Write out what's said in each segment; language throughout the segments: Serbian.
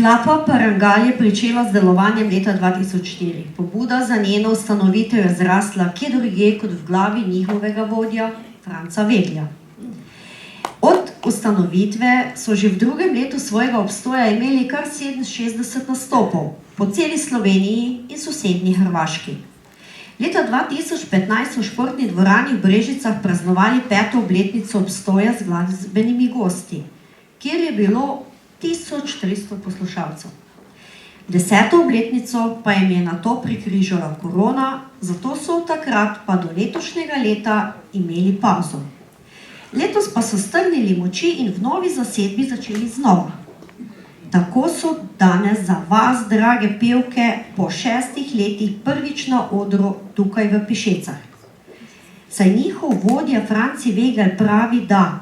Klapa Parangal je pričela z delovanjem leta 2004. Pobuda za njeno ustanovitev je zrasla kje drugje kot v glavi njihovega vodja, Franca Veglja. Od ustanovitve so že v drugem letu svojega obstoja imeli kar 67 nastopov po celi Sloveniji in sosednji Hrvaški. Leta 2015 so v športni dvorani v Brežicah praznovali 5. obletnico obstoja z glasbenimi gosti, kjer je bilo 1300 poslušalcev. 10. obletnico pa jim je nato prikrižala korona, zato so od takrat pa do letošnjega leta imeli pauzo. Letos pa so strnili moči in v novi zasedbi začeli znova. Tako so danes za vas, drage pevke, po 6 letih prvič na odru tukaj v Pišecah. Saj njihov vodja Franci Vegel pravi, da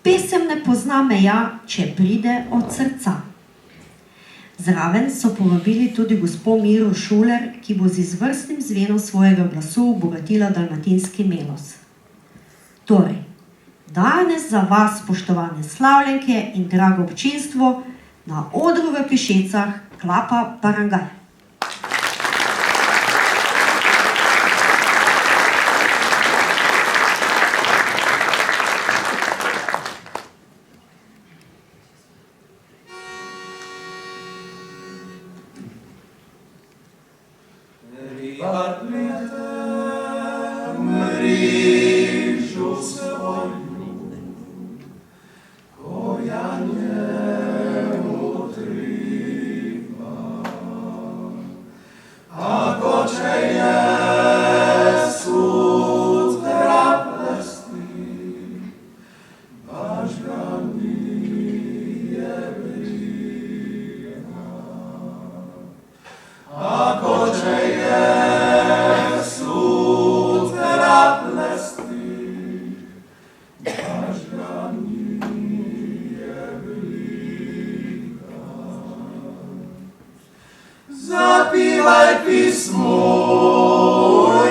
pesem ne pozna meja, če pride od srca. Zraven so povabili tudi gospo Miro Šuler, ki bo z izvrstnim zvenom svojega glasu obogatila dalmatinski melos. Torej, danes za vas, spoštovane slavljenke in drago občinstvo, na odru v Pišecah Klapa Parangal. Zapívaj písmo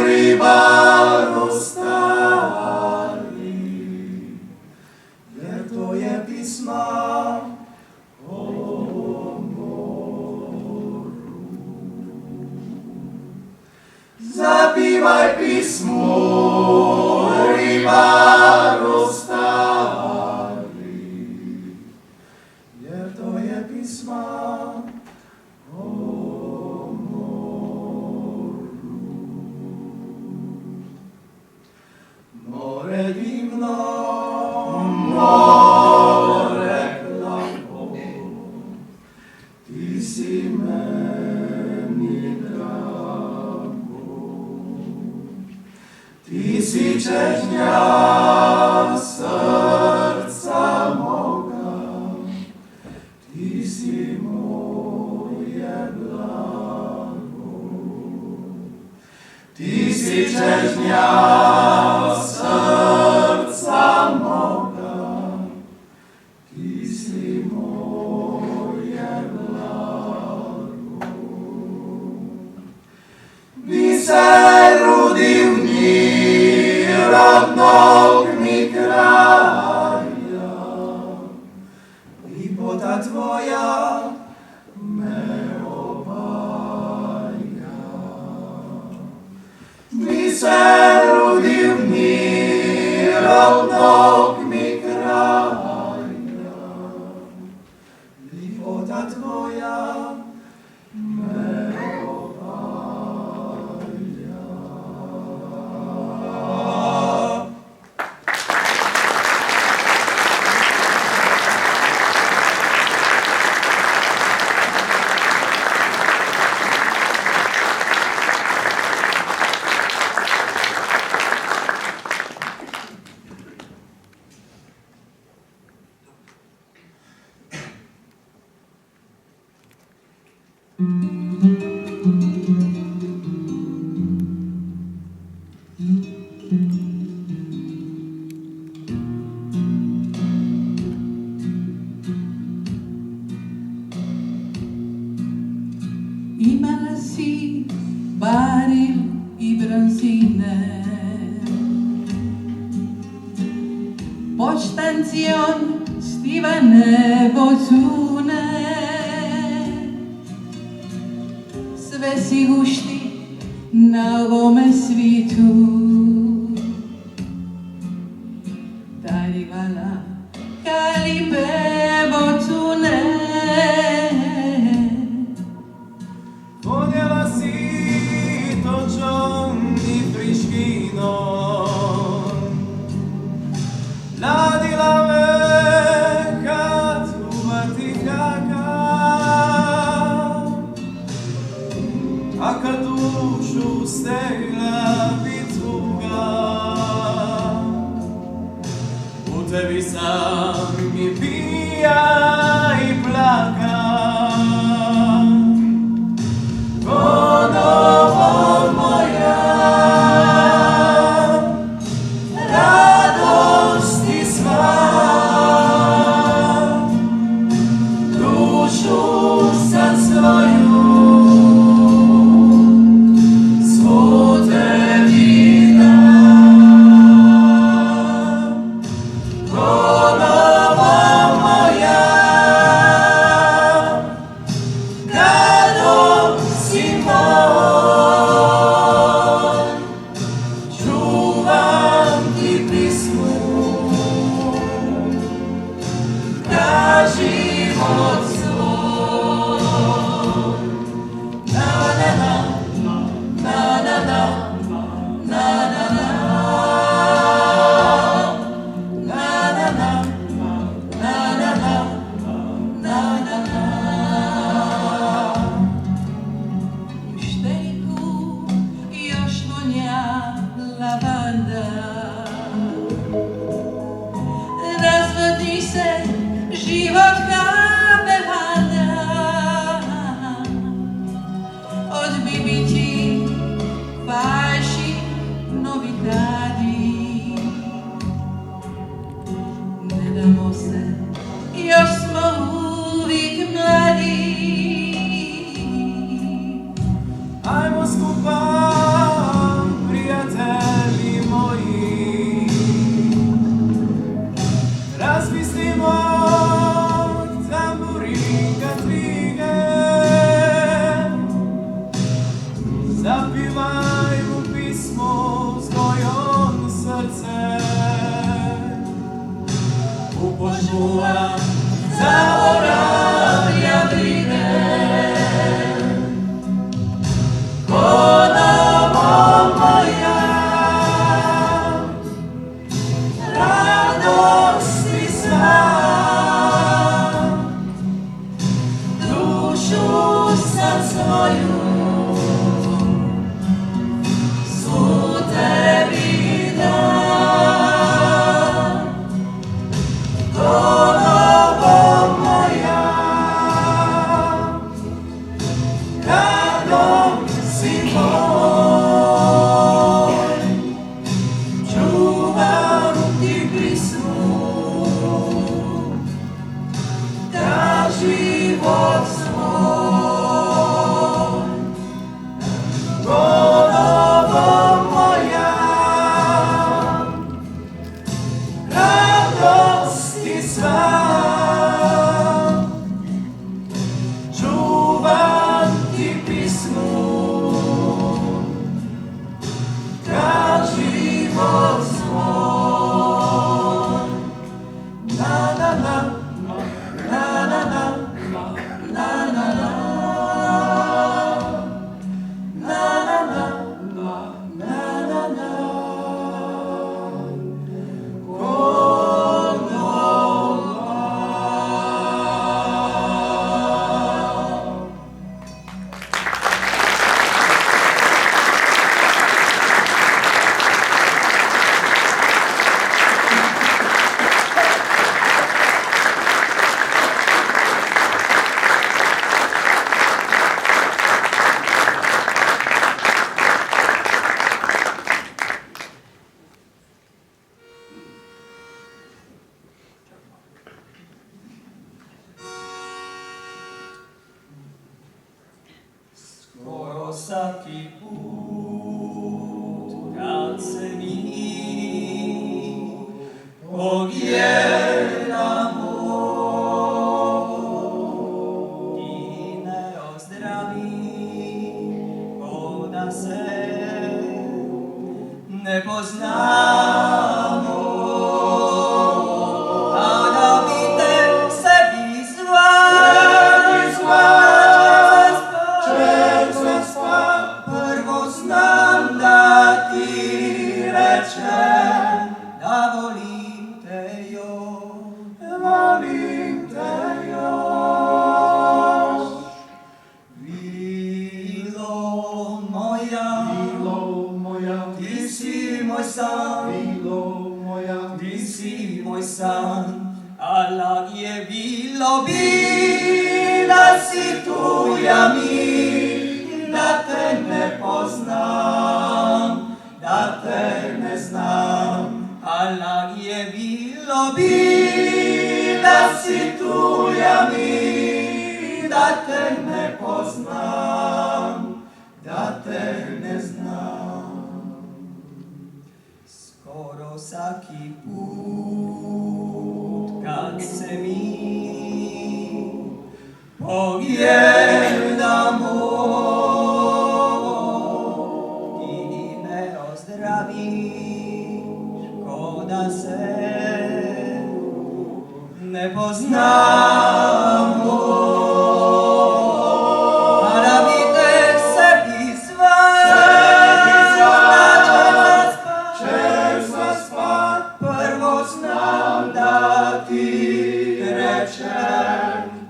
rybáru starý, jer to je písma o moru. Zapívaj písmo rybáru starý, jer to je písma more divno, more klapo, ty si meni drago, ty si čežňa srdca moga, ty si moje blago, ty si čežňa srdca moga, ty si moje blago. By se rodil mi rodnog mi kraja, lipota tvoja me obajá. By se rodil mi rodnog mi kraja, lipota tvoja me obajá. Imala si baril i bronzine, poštancion stivane bocune, sve si gušti na ovome svitu. Darivala kali pevo tune. Podjela si točom i friškinom, ladila me kad uvati fjaka, a kad dušu stegla bituga, u tebi sam i pija i plaka. Ponovo moja radosti sva, dušu sam svoju svu tebi dam. Ponovo moja radom si moj, čuvam ti pismu na život svoj. Na na na, na na na, na na na, na na na, na na na, na na na. U šteriku još vonja lavanda. Razvodi se život kao bevanda. Od bibiti falši novitadi. Ne damo se, još smo uvijek mladi. Ajmo skupa, prijatelji moji, razmislimo tamburinka trige, zapivajmo pismo svojom srce, u požmuva zaboravlja brine. Ponovo moja radosti sva, dušu sam svoju svu tebi dam. Ponovo moja radom si moj, čuvam ti pismu na život svoj. Ponovo moja radosti sva, čuvam ti pismu na život svoj. Na na na, na na na, na na na, na na na, na na na. Skoro svaki put kad se mi pogledamo i ne ozdravi moj san, alah je bilo bi da si tu ja mi, da te ne poznam, da te ne znam. Alah je bilo bi da si tu ja mi, da te ne poznam, da te ne znam. Skoro svaki put kad se mi pogledamo ti me ozdraviš ko da se ne poznamo.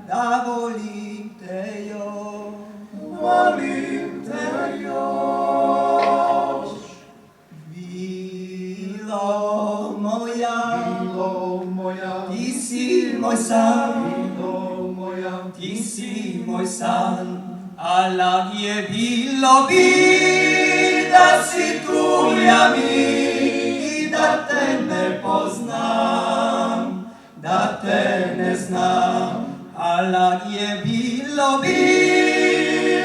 Da volim te još. Bilo moja, ti si moj san, ti si moj san. Alah je bilo bi da si tu ja mi, da te ne poznam, da te ne znam. Alah je bilo bi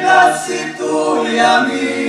da si tu ja mi,